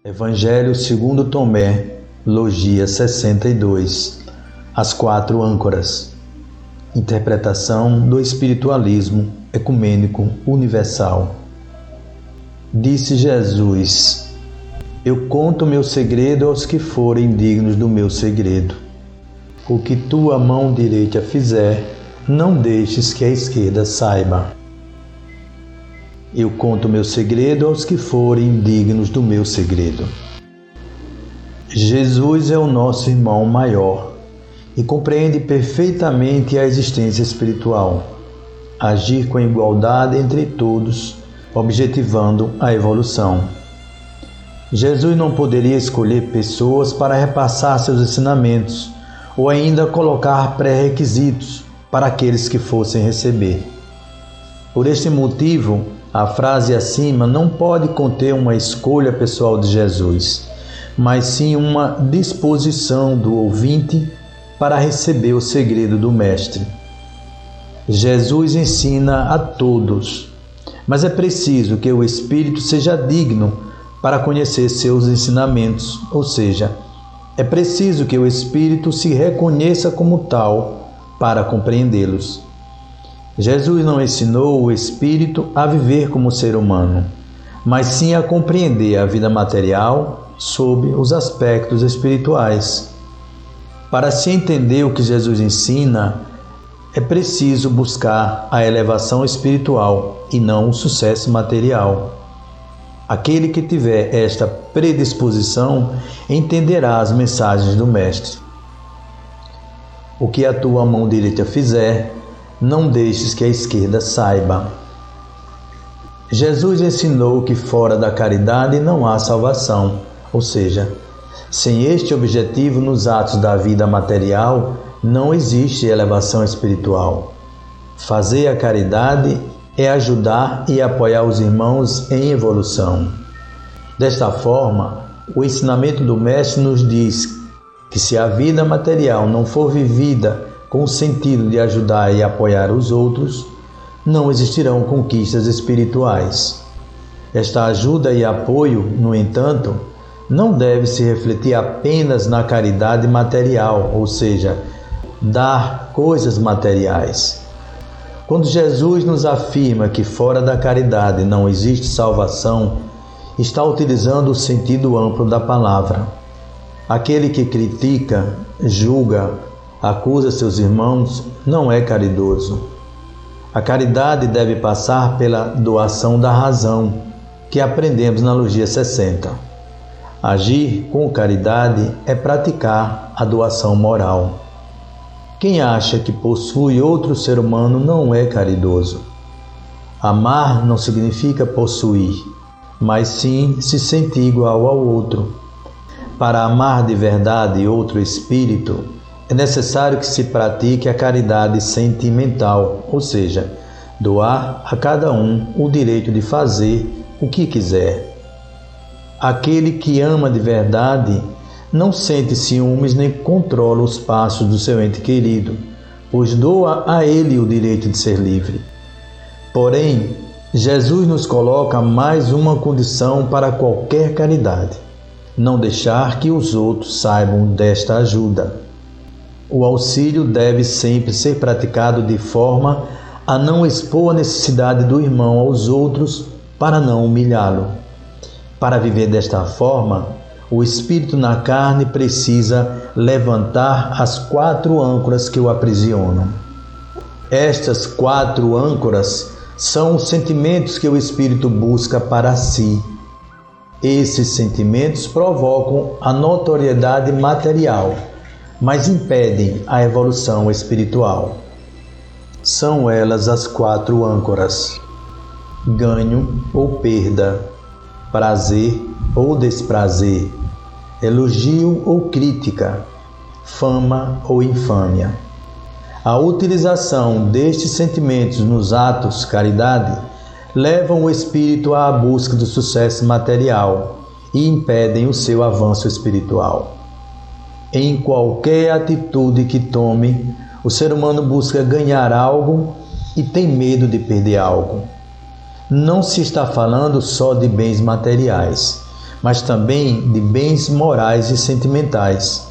Evangelho segundo Tomé, Logia 62. As quatro âncoras. Interpretação do espiritualismo ecumênico universal. Disse Jesus: Eu conto meu segredo aos que forem dignos do meu segredo. O que tua mão direita fizer, não deixes que a esquerda saiba. Eu conto meu segredo aos que forem dignos do meu segredo. Jesus é o nosso irmão maior e compreende perfeitamente a existência espiritual. Agir com igualdade entre todos, objetivando a evolução. Jesus não poderia escolher pessoas para repassar seus ensinamentos ou ainda colocar pré-requisitos para aqueles que fossem receber. Por este motivo, a frase acima não pode conter uma escolha pessoal de Jesus, mas sim uma disposição do ouvinte para receber o segredo do Mestre. Jesus ensina a todos, mas é preciso que o Espírito seja digno para conhecer seus ensinamentos, ou seja, é preciso que o Espírito se reconheça como tal para compreendê-los. Jesus não ensinou o Espírito a viver como ser humano, mas sim a compreender a vida material sob os aspectos espirituais. Para se entender o que Jesus ensina, é preciso buscar a elevação espiritual e não o sucesso material. Aquele que tiver esta predisposição entenderá as mensagens do Mestre. O que a tua mão direita fizer, não deixes que a esquerda saiba. Jesus ensinou que fora da caridade não há salvação, ou seja, sem este objetivo nos atos da vida material, não existe elevação espiritual. Fazer a caridade é ajudar e apoiar os irmãos em evolução. Desta forma, o ensinamento do Mestre nos diz que se a vida material não for vivida com o sentido de ajudar e apoiar os outros, não existirão conquistas espirituais. Esta ajuda e apoio, no entanto, não deve se refletir apenas na caridade material, ou seja, dar coisas materiais. Quando Jesus nos afirma que fora da caridade não existe salvação, está utilizando o sentido amplo da palavra. Aquele que critica, julga, acusa seus irmãos, não é caridoso. A caridade deve passar pela doação da razão, que aprendemos na Logia 60. Agir com caridade é praticar a doação moral. Quem acha que possui outro ser humano não é caridoso. Amar não significa possuir, mas sim se sentir igual ao outro. Para amar de verdade outro espírito, é necessário que se pratique a caridade sentimental, ou seja, doar a cada um o direito de fazer o que quiser. Aquele que ama de verdade não sente ciúmes nem controla os passos do seu ente querido, pois doa a ele o direito de ser livre. Porém, Jesus nos coloca mais uma condição para qualquer caridade: não deixar que os outros saibam desta ajuda. O auxílio deve sempre ser praticado de forma a não expor a necessidade do irmão aos outros para não humilhá-lo. Para viver desta forma, o espírito na carne precisa levantar as quatro âncoras que o aprisionam. Estas quatro âncoras são os sentimentos que o espírito busca para si. Esses sentimentos provocam a notoriedade material, mas impedem a evolução espiritual. São elas as quatro âncoras: ganho ou perda, prazer ou desprazer, elogio ou crítica, fama ou infâmia. A utilização destes sentimentos nos atos caridade levam o espírito à busca do sucesso material e impedem o seu avanço espiritual. Em qualquer atitude que tome, o ser humano busca ganhar algo e tem medo de perder algo. Não se está falando só de bens materiais, mas também de bens morais e sentimentais.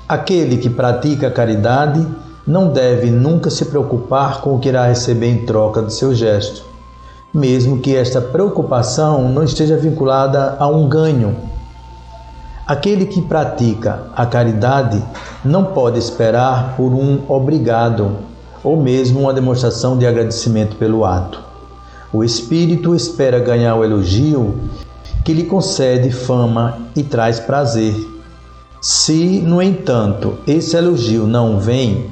Aquele que pratica a caridade não deve nunca se preocupar com o que irá receber em troca do seu gesto, mesmo que esta preocupação não esteja vinculada a um ganho. Aquele que pratica a caridade não pode esperar por um obrigado ou mesmo uma demonstração de agradecimento pelo ato. O espírito espera ganhar o elogio que lhe concede fama e traz prazer. Se, no entanto, esse elogio não vem,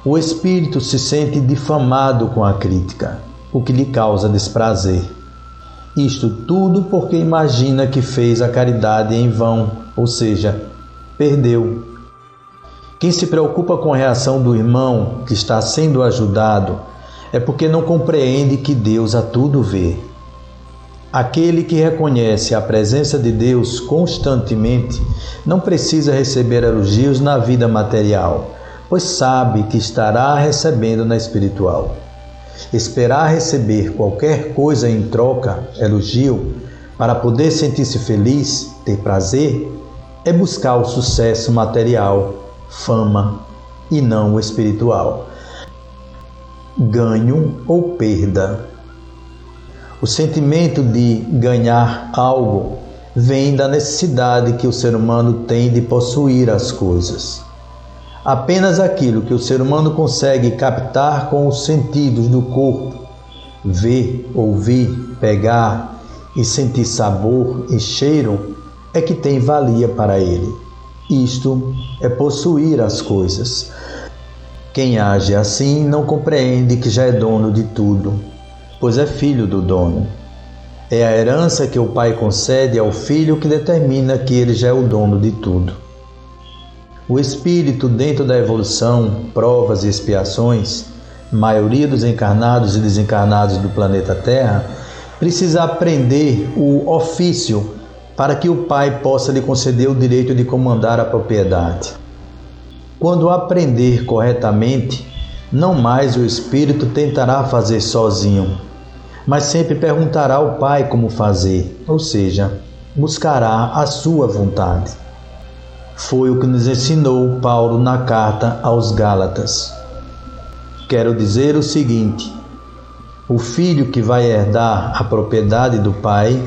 o espírito se sente difamado com a crítica, o que lhe causa desprazer. Isto tudo porque imagina que fez a caridade em vão, ou seja, perdeu. Quem se preocupa com a reação do irmão que está sendo ajudado é porque não compreende que Deus a tudo vê. Aquele que reconhece a presença de Deus constantemente não precisa receber elogios na vida material, pois sabe que estará recebendo na espiritual. Esperar receber qualquer coisa em troca, elogio, para poder sentir-se feliz, ter prazer, é buscar o sucesso material, fama, e não o espiritual. Ganho ou perda. O sentimento de ganhar algo vem da necessidade que o ser humano tem de possuir as coisas. Apenas aquilo que o ser humano consegue captar com os sentidos do corpo, ver, ouvir, pegar e sentir sabor e cheiro, é que tem valia para ele. Isto é possuir as coisas. Quem age assim não compreende que já é dono de tudo, pois é filho do dono. É a herança que o pai concede ao filho que determina que ele já é o dono de tudo. O espírito, dentro da evolução, provas e expiações, maioria dos encarnados e desencarnados do planeta Terra, precisa aprender o ofício para que o pai possa lhe conceder o direito de comandar a propriedade. Quando aprender corretamente, não mais o espírito tentará fazer sozinho, mas sempre perguntará ao pai como fazer, ou seja, buscará a sua vontade. Foi o que nos ensinou Paulo na carta aos Gálatas. Quero dizer o seguinte: o filho que vai herdar a propriedade do pai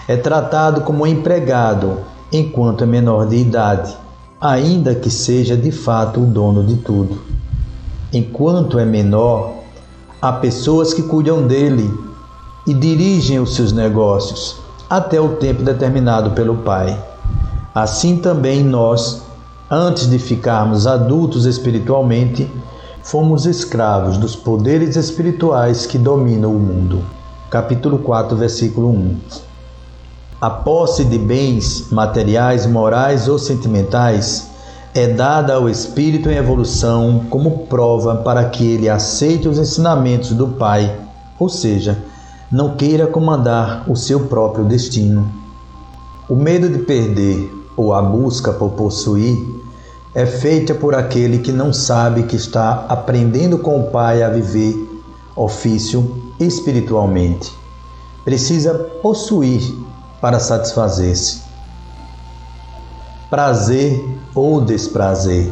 é tratado como empregado enquanto é menor de idade, ainda que seja de fato o dono de tudo. Enquanto é menor, há pessoas que cuidam dele e dirigem os seus negócios até o tempo determinado pelo pai. Assim também nós, antes de ficarmos adultos espiritualmente, fomos escravos dos poderes espirituais que dominam o mundo. Capítulo 4, versículo 1. A posse de bens materiais, morais ou sentimentais é dada ao espírito em evolução como prova para que ele aceite os ensinamentos do Pai, ou seja, não queira comandar o seu próprio destino. O medo de perder ou a busca por possuir é feita por aquele que não sabe que está aprendendo com o Pai a viver ofício espiritualmente. Precisa possuir para satisfazer-se. Prazer ou desprazer.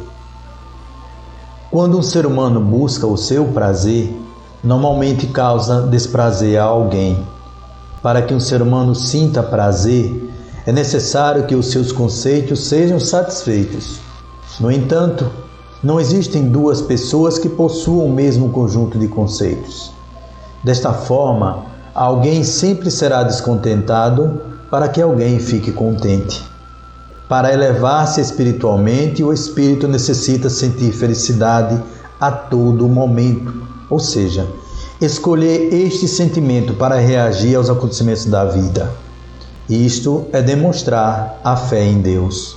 Quando um ser humano busca o seu prazer, normalmente causa desprazer a alguém. Para que um ser humano sinta prazer, é necessário que os seus conceitos sejam satisfeitos. No entanto, não existem duas pessoas que possuam o mesmo conjunto de conceitos. Desta forma, alguém sempre será descontentado para que alguém fique contente. Para elevar-se espiritualmente, o espírito necessita sentir felicidade a todo momento, ou seja, escolher este sentimento para reagir aos acontecimentos da vida. Isto é demonstrar a fé em Deus.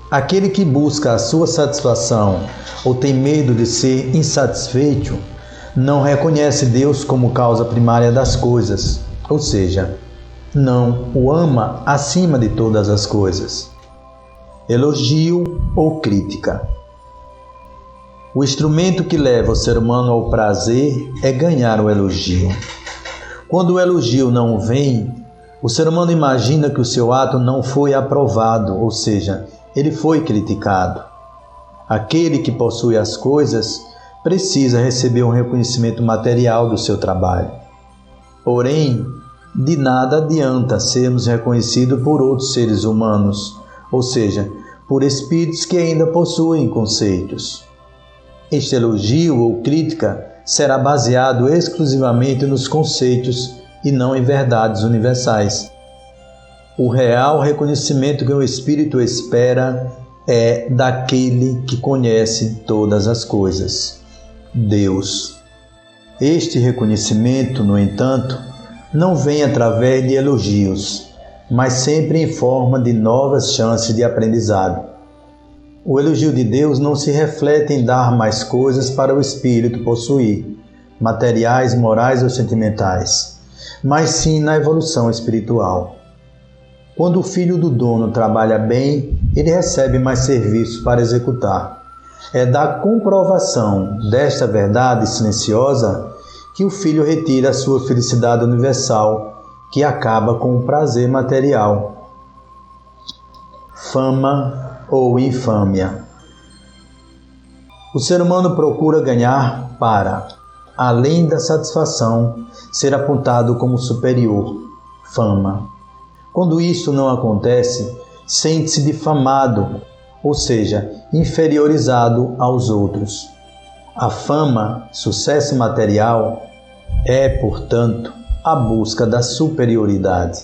Aquele que busca a sua satisfação ou tem medo de ser insatisfeito, não reconhece Deus como causa primária das coisas, ou seja, não o ama acima de todas as coisas. Elogio ou crítica. O instrumento que leva o ser humano ao prazer é ganhar o elogio. Quando o elogio não vem, O ser humano imagina que o seu ato não foi aprovado, ou seja, ele foi criticado. Aquele que possui as coisas precisa receber um reconhecimento material do seu trabalho. Porém, de nada adianta sermos reconhecidos por outros seres humanos, ou seja, por espíritos que ainda possuem conceitos. Este elogio ou crítica será baseado exclusivamente nos conceitos e não em verdades universais. O real reconhecimento que o espírito espera é daquele que conhece todas as coisas, Deus. Este reconhecimento, no entanto, não vem através de elogios, mas sempre em forma de novas chances de aprendizado. O elogio de Deus não se reflete em dar mais coisas para o espírito possuir, materiais, morais ou sentimentais, mas sim na evolução espiritual. Quando o filho do dono trabalha bem, ele recebe mais serviços para executar. É da comprovação desta verdade silenciosa que o filho retira a sua felicidade universal, que acaba com o prazer material. Fama ou infâmia. O ser humano procura ganhar para, além da satisfação, ser apontado como superior, fama. Quando isto não acontece, sente-se difamado, ou seja, inferiorizado aos outros. A fama, sucesso material, é, portanto, a busca da superioridade.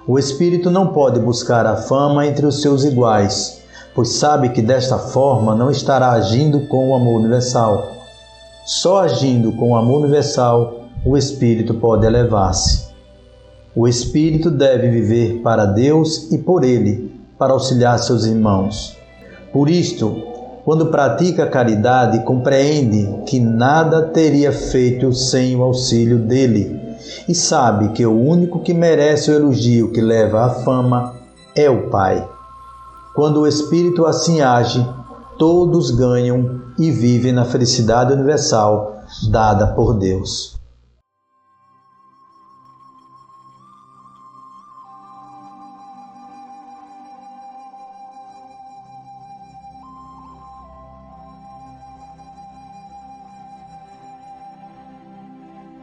O espírito não pode buscar a fama entre os seus iguais, pois sabe que desta forma não estará agindo com o amor universal. Só agindo com o amor universal, o espírito pode elevar-se. O espírito deve viver para Deus e por Ele, para auxiliar seus irmãos. Por isto, quando pratica a caridade, compreende que nada teria feito sem o auxílio dele e sabe que o único que merece o elogio que leva à fama é o Pai. Quando o espírito assim age, todos ganham e vivem na felicidade universal dada por Deus.